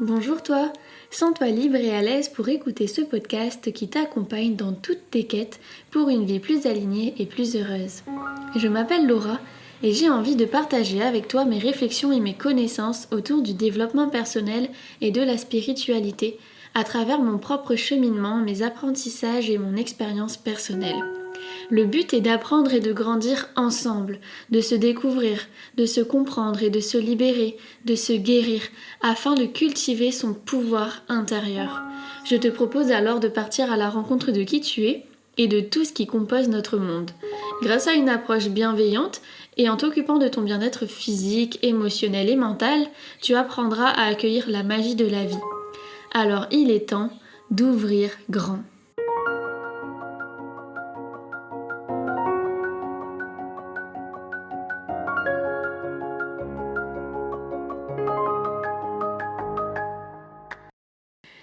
Bonjour toi, sens-toi libre et à l'aise pour écouter ce podcast qui t'accompagne dans toutes tes quêtes pour une vie plus alignée et plus heureuse. Je m'appelle Laura et j'ai envie de partager avec toi mes réflexions et mes connaissances autour du développement personnel et de la spiritualité à travers mon propre cheminement, mes apprentissages et mon expérience personnelle. Le but est d'apprendre et de grandir ensemble, de se découvrir, de se comprendre et de se libérer, de se guérir, afin de cultiver son pouvoir intérieur. Je te propose alors de partir à la rencontre de qui tu es et de tout ce qui compose notre monde. Grâce à une approche bienveillante et en t'occupant de ton bien-être physique, émotionnel et mental, tu apprendras à accueillir la magie de la vie. Alors il est temps d'ouvrir grand.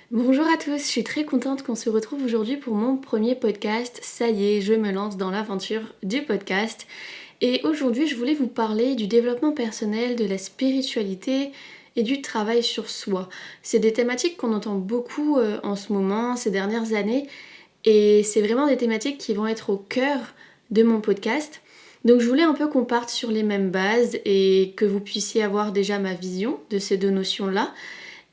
Bonjour à tous, je suis très contente qu'on se retrouve aujourd'hui pour mon premier podcast. Ça y est, je me lance dans l'aventure du podcast. Et aujourd'hui, je voulais vous parler du développement personnel, de la spiritualité et du travail sur soi. C'est des thématiques qu'on entend beaucoup en ce moment, ces dernières années. Et c'est vraiment des thématiques qui vont être au cœur de mon podcast. Donc je voulais un peu qu'on parte sur les mêmes bases et que vous puissiez avoir déjà ma vision de ces deux notions-là.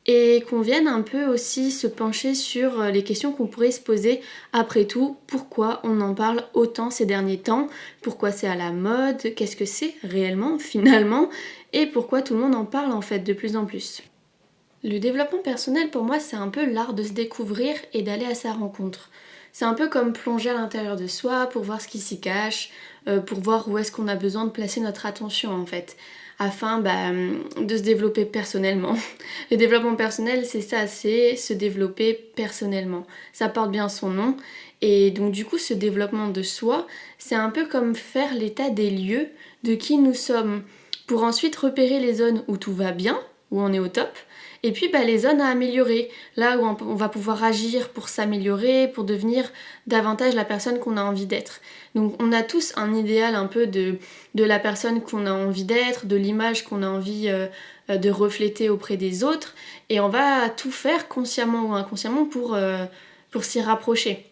Et qu'on vienne un peu aussi se pencher sur les questions qu'on pourrait se poser. Après tout, pourquoi on en parle autant ces derniers temps? Pourquoi c'est à la mode? Qu'est-ce que c'est réellement, finalement? Et pourquoi tout le monde en parle en fait de plus en plus? Le développement personnel pour moi c'est un peu l'art de se découvrir et d'aller à sa rencontre. C'est un peu comme plonger à l'intérieur de soi pour voir ce qui s'y cache, pour voir où est-ce qu'on a besoin de placer notre attention en fait, afin de se développer personnellement. Le développement personnel c'est ça, c'est se développer personnellement. Ça porte bien son nom et donc du coup ce développement de soi c'est un peu comme faire l'état des lieux de qui nous sommes pour ensuite repérer les zones où tout va bien, où on est au top, et puis les zones à améliorer, là où on va pouvoir agir pour s'améliorer, pour devenir davantage la personne qu'on a envie d'être. Donc on a tous un idéal un peu de la personne qu'on a envie d'être, de l'image qu'on a envie de refléter auprès des autres, et on va tout faire consciemment ou inconsciemment pour s'y rapprocher.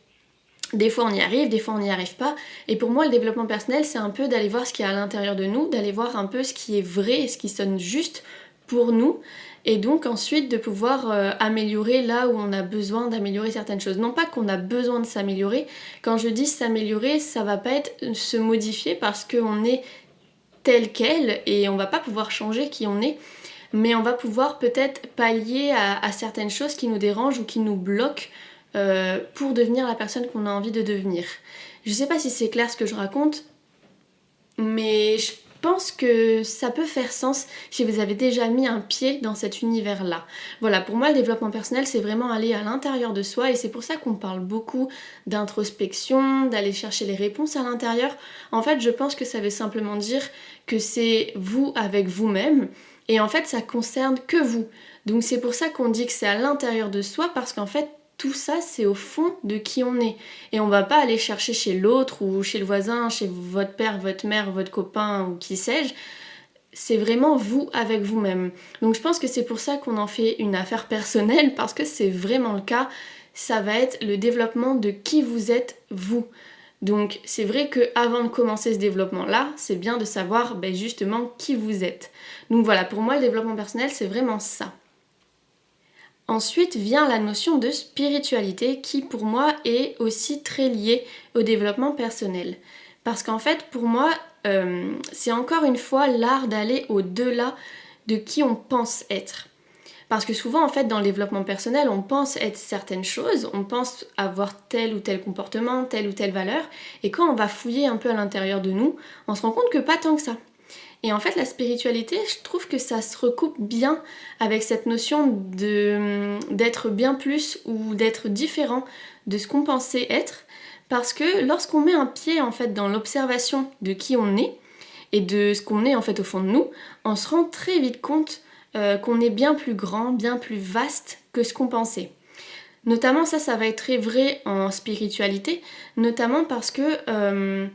Des fois on y arrive, des fois on n'y arrive pas. Et pour moi le développement personnel c'est un peu d'aller voir ce qu'il y a à l'intérieur de nous, d'aller voir un peu ce qui est vrai et ce qui sonne juste pour nous. Et donc ensuite de pouvoir améliorer là où on a besoin d'améliorer certaines choses. Non pas qu'on a besoin de s'améliorer, quand je dis s'améliorer ça va pas être se modifier parce qu'on est tel quel et on va pas pouvoir changer qui on est. Mais on va pouvoir peut-être pallier à certaines choses qui nous dérangent ou qui nous bloquent pour devenir la personne qu'on a envie de devenir. Je sais pas si c'est clair ce que je raconte, mais je pense que ça peut faire sens si vous avez déjà mis un pied dans cet univers-là. Voilà, pour moi le développement personnel c'est vraiment aller à l'intérieur de soi et c'est pour ça qu'on parle beaucoup d'introspection, d'aller chercher les réponses à l'intérieur. En fait je pense que ça veut simplement dire que c'est vous avec vous-même et en fait ça concerne que vous. Donc c'est pour ça qu'on dit que c'est à l'intérieur de soi parce qu'en fait tout ça, c'est au fond de qui on est. Et on va pas aller chercher chez l'autre ou chez le voisin, chez votre père, votre mère, votre copain ou qui sais-je. C'est vraiment vous avec vous-même. Donc je pense que c'est pour ça qu'on en fait une affaire personnelle, parce que c'est vraiment le cas. Ça va être le développement de qui vous êtes, vous. Donc c'est vrai qu'avant de commencer ce développement-là, c'est bien de savoir justement qui vous êtes. Donc voilà, pour moi le développement personnel, c'est vraiment ça. Ensuite vient la notion de spiritualité qui pour moi est aussi très liée au développement personnel. Parce qu'en fait pour moi c'est encore une fois l'art d'aller au-delà de qui on pense être. Parce que souvent en fait dans le développement personnel on pense être certaines choses, on pense avoir tel ou tel comportement, telle ou telle valeur, et quand on va fouiller un peu à l'intérieur de nous, on se rend compte que pas tant que ça. Et en fait, la spiritualité, je trouve que ça se recoupe bien avec cette notion d'être bien plus ou d'être différent de ce qu'on pensait être. Parce que lorsqu'on met un pied en fait dans l'observation de qui on est et de ce qu'on est en fait au fond de nous, on se rend très vite compte qu'on est bien plus grand, bien plus vaste que ce qu'on pensait. Notamment ça va être très vrai en spiritualité, notamment parce que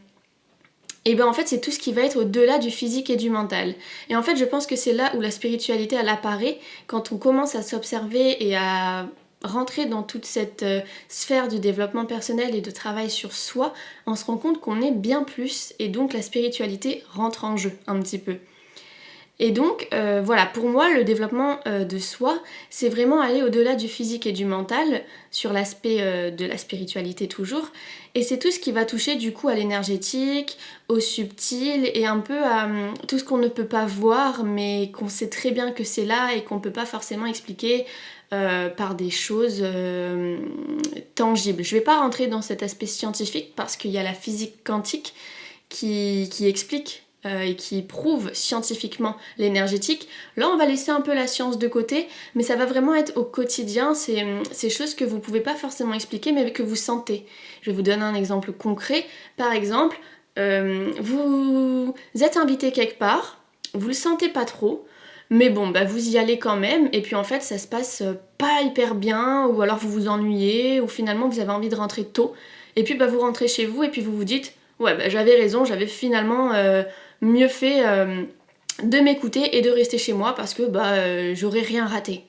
et ben en fait c'est tout ce qui va être au-delà du physique et du mental. Et en fait je pense que c'est là où la spiritualité elle apparaît, quand on commence à s'observer et à rentrer dans toute cette sphère du développement personnel et de travail sur soi, on se rend compte qu'on est bien plus et donc la spiritualité rentre en jeu un petit peu. Et donc voilà, pour moi le développement de soi, c'est vraiment aller au-delà du physique et du mental, sur l'aspect de la spiritualité toujours, et c'est tout ce qui va toucher du coup à l'énergétique, au subtil et un peu à tout ce qu'on ne peut pas voir mais qu'on sait très bien que c'est là et qu'on ne peut pas forcément expliquer par des choses tangibles. Je ne vais pas rentrer dans cet aspect scientifique parce qu'il y a la physique quantique qui explique et qui prouve scientifiquement l'énergétique. Là, on va laisser un peu la science de côté, mais ça va vraiment être au quotidien, ces choses que vous ne pouvez pas forcément expliquer, mais que vous sentez. Je vais vous donner un exemple concret. Par exemple, vous êtes invité quelque part, vous le sentez pas trop, mais bon, bah vous y allez quand même, et puis en fait, ça se passe pas hyper bien, ou alors vous vous ennuyez, ou finalement vous avez envie de rentrer tôt, et puis bah vous rentrez chez vous, et puis vous vous dites ouais, bah j'avais raison, j'avais finalement mieux fait de m'écouter et de rester chez moi parce que j'aurais rien raté.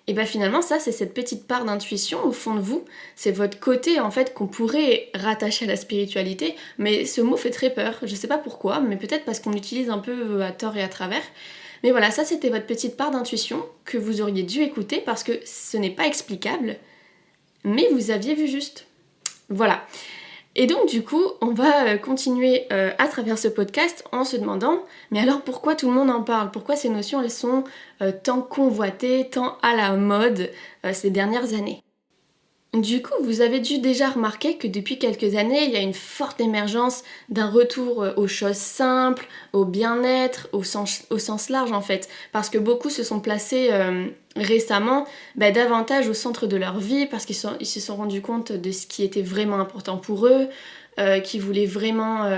Et bah finalement ça c'est cette petite part d'intuition au fond de vous, c'est votre côté en fait qu'on pourrait rattacher à la spiritualité, mais ce mot fait très peur, je sais pas pourquoi, mais peut-être parce qu'on l'utilise un peu à tort et à travers. Mais voilà, ça c'était votre petite part d'intuition que vous auriez dû écouter parce que ce n'est pas explicable, mais vous aviez vu juste. Voilà. Et donc du coup, on va continuer à travers ce podcast en se demandant, mais alors pourquoi tout le monde en parle? Pourquoi ces notions, elles sont tant convoitées, tant à la mode ces dernières années? Du coup, vous avez dû déjà remarquer que depuis quelques années, il y a une forte émergence d'un retour aux choses simples, au bien-être, au sens large en fait, parce que beaucoup se sont placés récemment davantage au centre de leur vie, parce ils se sont rendus compte de ce qui était vraiment important pour eux, qui voulaient vraiment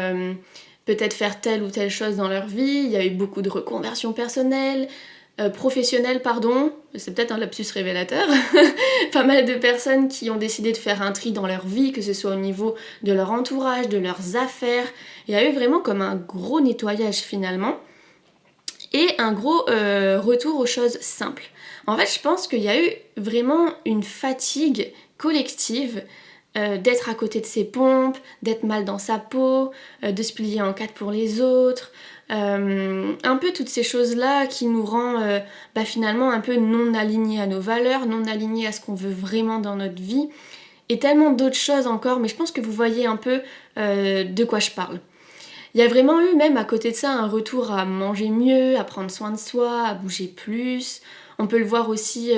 peut-être faire telle ou telle chose dans leur vie. Il y a eu beaucoup de reconversions personnelles, professionnelles, pardon, c'est peut-être un lapsus révélateur, pas mal de personnes qui ont décidé de faire un tri dans leur vie, que ce soit au niveau de leur entourage, de leurs affaires. Il y a eu vraiment comme un gros nettoyage finalement, et un gros retour aux choses simples. En fait, je pense qu'il y a eu vraiment une fatigue collective d'être à côté de ses pompes, d'être mal dans sa peau, de se plier en quatre pour les autres, un peu toutes ces choses-là qui nous rend finalement un peu non alignés à nos valeurs, non alignés à ce qu'on veut vraiment dans notre vie, et tellement d'autres choses encore, mais je pense que vous voyez un peu de quoi je parle. Il y a vraiment eu même à côté de ça un retour à manger mieux, à prendre soin de soi, à bouger plus. On peut le voir aussi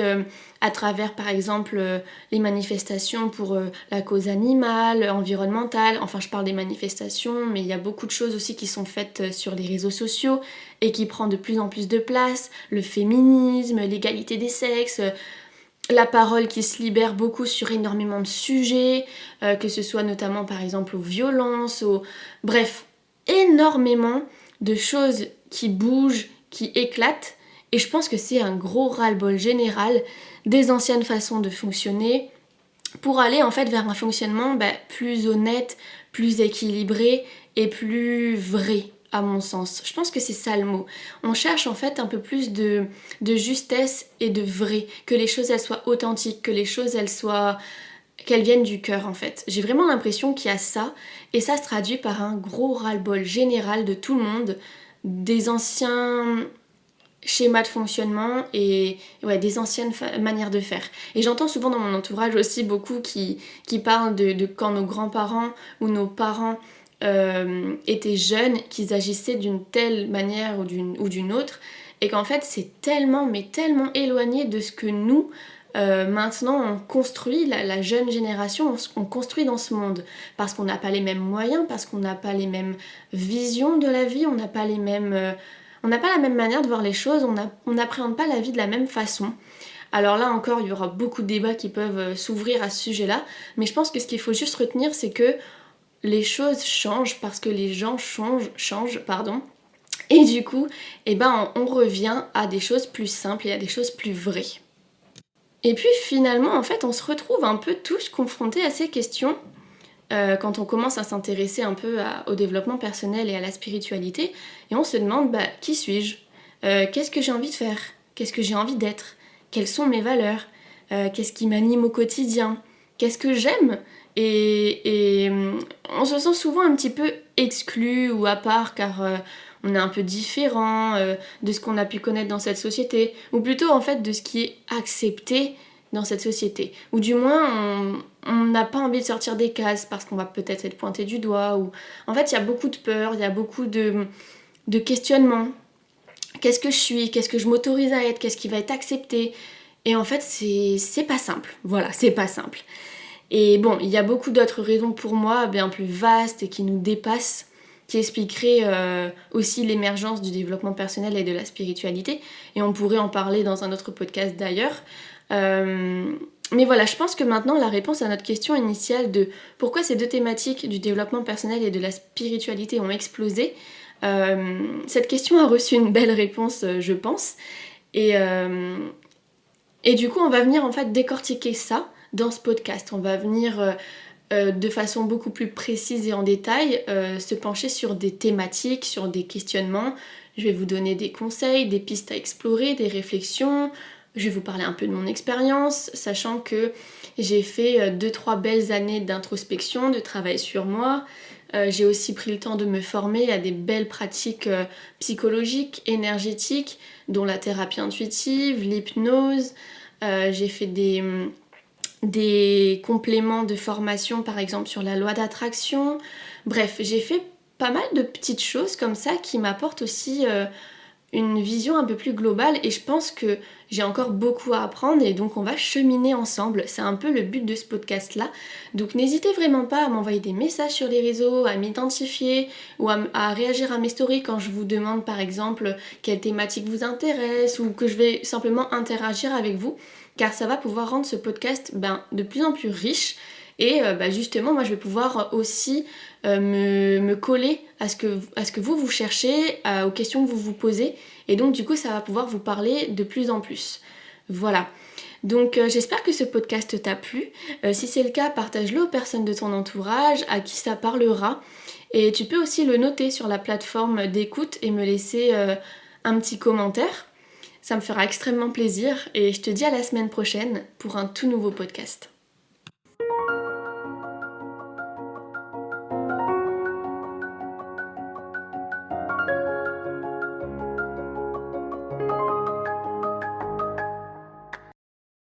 à travers par exemple les manifestations pour la cause animale, environnementale. Enfin je parle des manifestations, mais il y a beaucoup de choses aussi qui sont faites sur les réseaux sociaux et qui prennent de plus en plus de place. Le féminisme, l'égalité des sexes, la parole qui se libère beaucoup sur énormément de sujets, que ce soit notamment par exemple aux violences, bref, énormément de choses qui bougent, qui éclatent, et je pense que c'est un gros ras-le-bol général des anciennes façons de fonctionner pour aller en fait vers un fonctionnement plus honnête, plus équilibré et plus vrai à mon sens. Je pense que c'est ça le mot. On cherche en fait un peu plus de justesse et de vrai, que les choses elles soient authentiques, que les choses qu'elles viennent du cœur en fait. J'ai vraiment l'impression qu'il y a ça, et ça se traduit par un gros ras-le-bol général de tout le monde, des anciens schémas de fonctionnement et des anciennes manières de faire. Et j'entends souvent dans mon entourage aussi beaucoup qui parlent de quand nos grands-parents ou nos parents étaient jeunes, qu'ils agissaient d'une telle manière ou d'une autre, et qu'en fait c'est tellement éloigné de ce que nous maintenant on construit, la jeune génération, on construit dans ce monde, parce qu'on n'a pas les mêmes moyens, parce qu'on n'a pas les mêmes visions de la vie, on n'a pas la même manière de voir les choses, on n'appréhende pas la vie de la même façon. Alors là encore, il y aura beaucoup de débats qui peuvent s'ouvrir à ce sujet-là, mais je pense que ce qu'il faut juste retenir, c'est que les choses changent parce que les gens changent, et du coup, on revient à des choses plus simples et à des choses plus vraies. Et puis finalement, en fait, on se retrouve un peu tous confrontés à ces questions quand on commence à s'intéresser un peu au développement personnel et à la spiritualité, et on se demande qui suis-je? Qu'est-ce que j'ai envie de faire? Qu'est-ce que j'ai envie d'être? Quelles sont mes valeurs? Qu'est-ce qui m'anime au quotidien? Qu'est-ce que j'aime? Et on se sent souvent un petit peu exclu ou à part car on est un peu différent de ce qu'on a pu connaître dans cette société, ou plutôt en fait de ce qui est accepté dans cette société. Ou du moins, on n'a pas envie de sortir des cases parce qu'on va peut-être être pointé du doigt. Ou... En fait, il y a beaucoup de peur, il y a beaucoup de questionnements. Qu'est-ce que je suis? Qu'est-ce que je m'autorise à être? Qu'est-ce qui va être accepté? Et en fait, c'est pas simple. Voilà, c'est pas simple. Et bon, il y a beaucoup d'autres raisons pour moi, bien plus vastes et qui nous dépassent, qui expliqueraient aussi l'émergence du développement personnel et de la spiritualité. Et on pourrait en parler dans un autre podcast d'ailleurs. Mais voilà, je pense que maintenant la réponse à notre question initiale de pourquoi ces deux thématiques du développement personnel et de la spiritualité ont explosé, cette question a reçu une belle réponse, je pense. Et du coup, on va venir en fait décortiquer ça dans ce podcast. On va venir de façon beaucoup plus précise et en détail se pencher sur des thématiques, sur des questionnements. Je vais vous donner des conseils, des pistes à explorer, des réflexions. Je vais vous parler un peu de mon expérience, sachant que j'ai fait 2-3 belles années d'introspection, de travail sur moi. J'ai aussi pris le temps de me former à des belles pratiques psychologiques, énergétiques, dont la thérapie intuitive, l'hypnose. J'ai fait des compléments de formation, par exemple sur la loi d'attraction. Bref, j'ai fait pas mal de petites choses comme ça qui m'apportent aussi une vision un peu plus globale, et je pense que j'ai encore beaucoup à apprendre et donc on va cheminer ensemble. C'est un peu le but de ce podcast là. Donc n'hésitez vraiment pas à m'envoyer des messages sur les réseaux, à m'identifier ou à réagir à mes stories quand je vous demande par exemple quelle thématique vous intéresse ou que je vais simplement interagir avec vous, car ça va pouvoir rendre ce podcast de plus en plus riche. Et justement, moi je vais pouvoir aussi me coller à ce que vous cherchez, aux questions que vous vous posez. Et donc du coup, ça va pouvoir vous parler de plus en plus. Voilà. Donc j'espère que ce podcast t'a plu. Si c'est le cas, partage-le aux personnes de ton entourage, à qui ça parlera. Et tu peux aussi le noter sur la plateforme d'écoute et me laisser un petit commentaire. Ça me fera extrêmement plaisir. Et je te dis à la semaine prochaine pour un tout nouveau podcast.